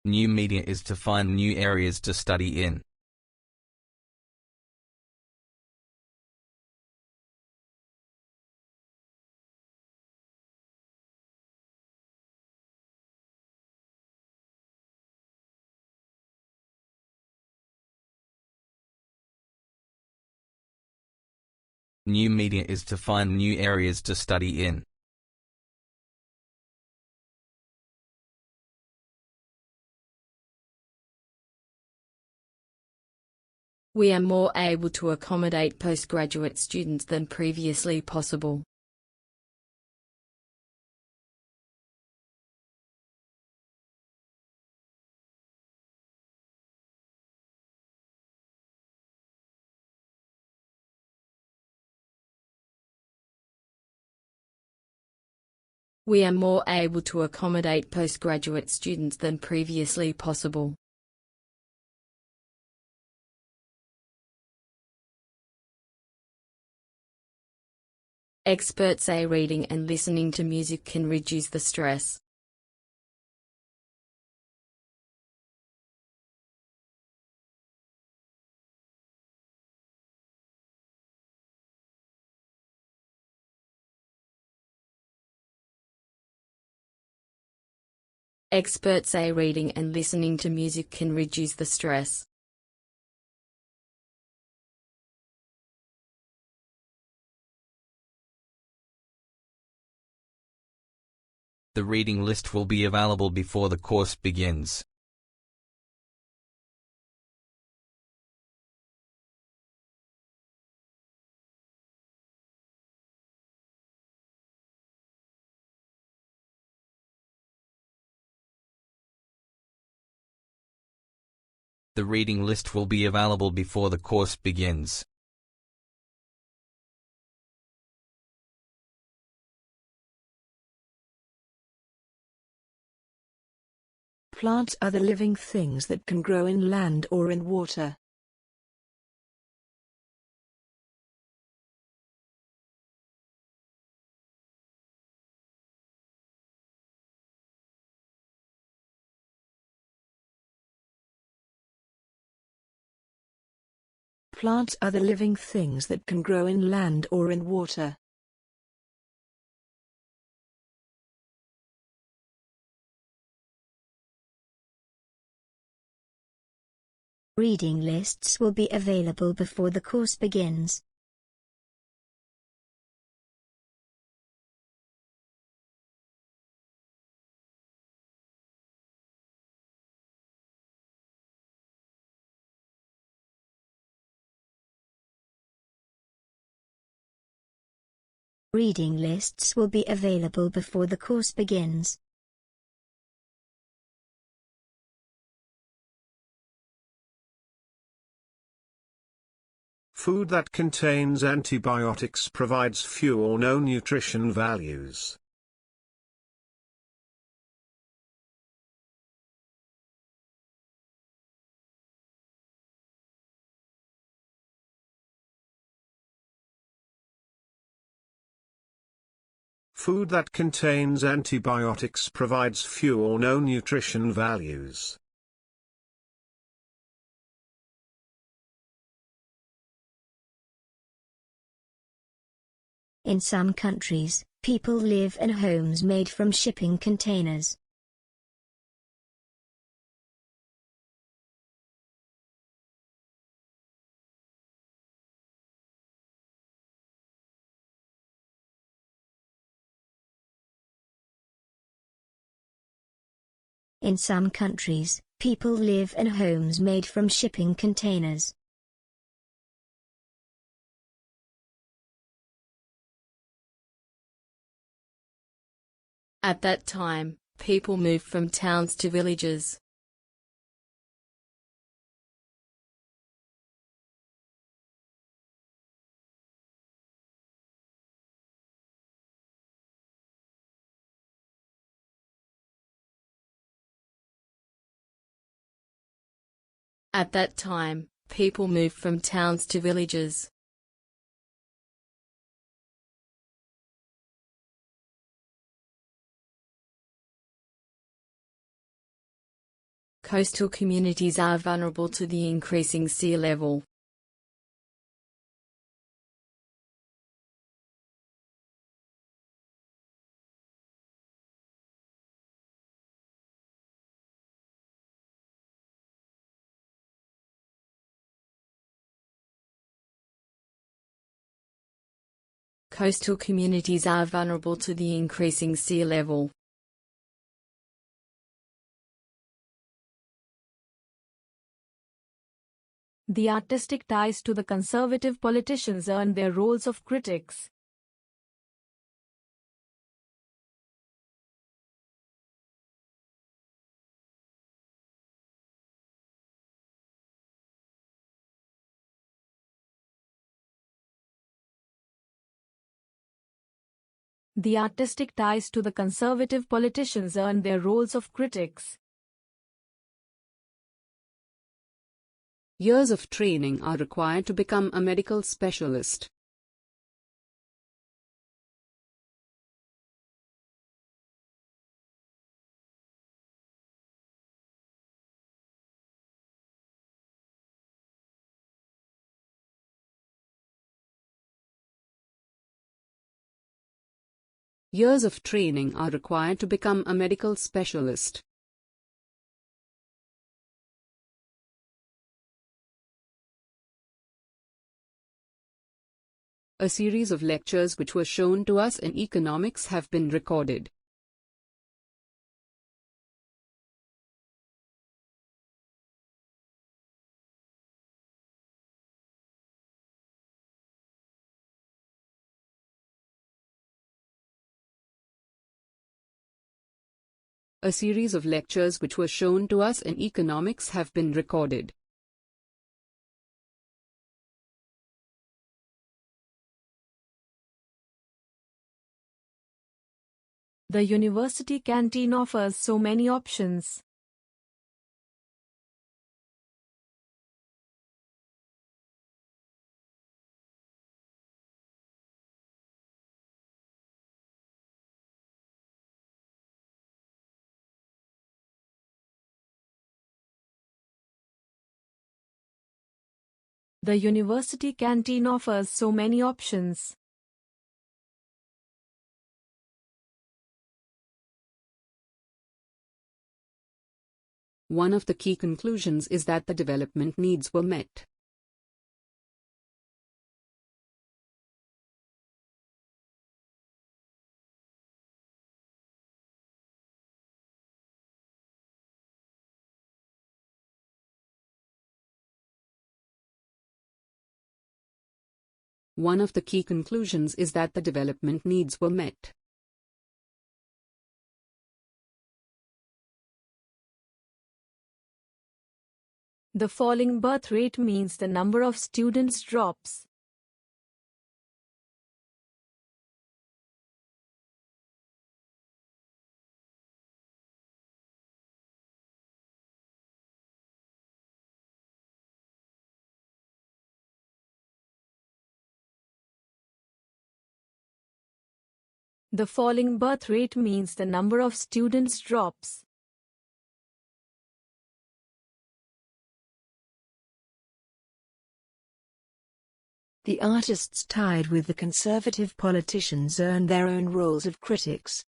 New media is to find new areas to study in. New media is to find new areas to study in. We are more able to accommodate postgraduate students than previously possible. We are more able to accommodate postgraduate students than previously possible. Experts say reading and listening to music can reduce the stress. Experts say reading and listening to music can reduce the stress. The reading list will be available before the course begins. The reading list will be available before the course begins. Plants are the living things that can grow in land or in water. Plants are the living things that can grow in land or in water. Reading lists will be available before the course begins. Reading lists will be available before the course begins. Food that contains antibiotics provides few or no nutrition values. Food that contains antibiotics provides few or no nutrition values. In some countries, people live in homes made from shipping containers. In some countries, people live in homes made from shipping containers. At that time, people moved from towns to villages. At that time, people moved from towns to villages. Coastal communities are vulnerable to the increasing sea level. Coastal communities are vulnerable to the increasing sea level. The artistic ties to the conservative politicians earned their roles of critics. The artistic ties to the conservative politicians earned their roles of critics. Years of training are required to become a medical specialist. Years of training are required to become a medical specialist. A series of lectures which were shown to us in economics have been recorded. A series of lectures which were shown to us in economics have been recorded. The university canteen offers so many options. The university canteen offers so many options. One of the key conclusions is that the development needs were met. One of the key conclusions is that the development needs were met. The falling birth rate means the number of students drops. The falling birth rate means the number of students drops. The artists tied with the conservative politicians earn their own roles of critics.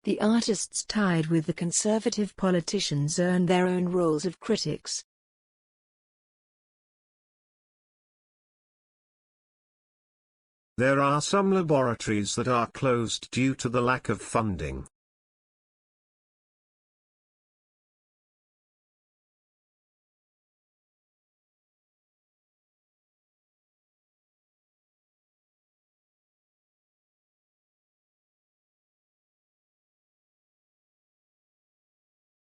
The artists tied with the conservative politicians earn their own roles of critics. There are some laboratories that are closed due to the lack of funding.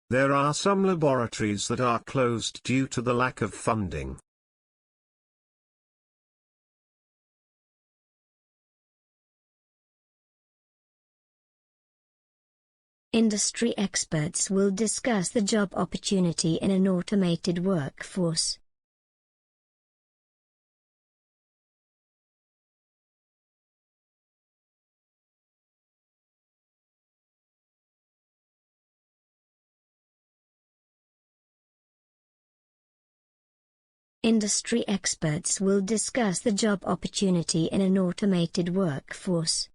There are some laboratories that are closed due to the lack of funding. Industry experts will discuss the job opportunity in an automated workforce. Industry experts will discuss the job opportunity in an automated workforce.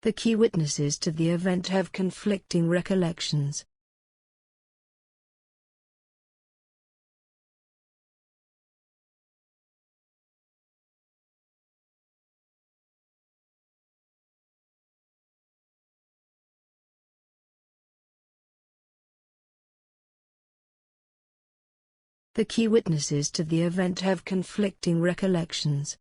The key witnesses to the event have conflicting recollections. The key witnesses to the event have conflicting recollections.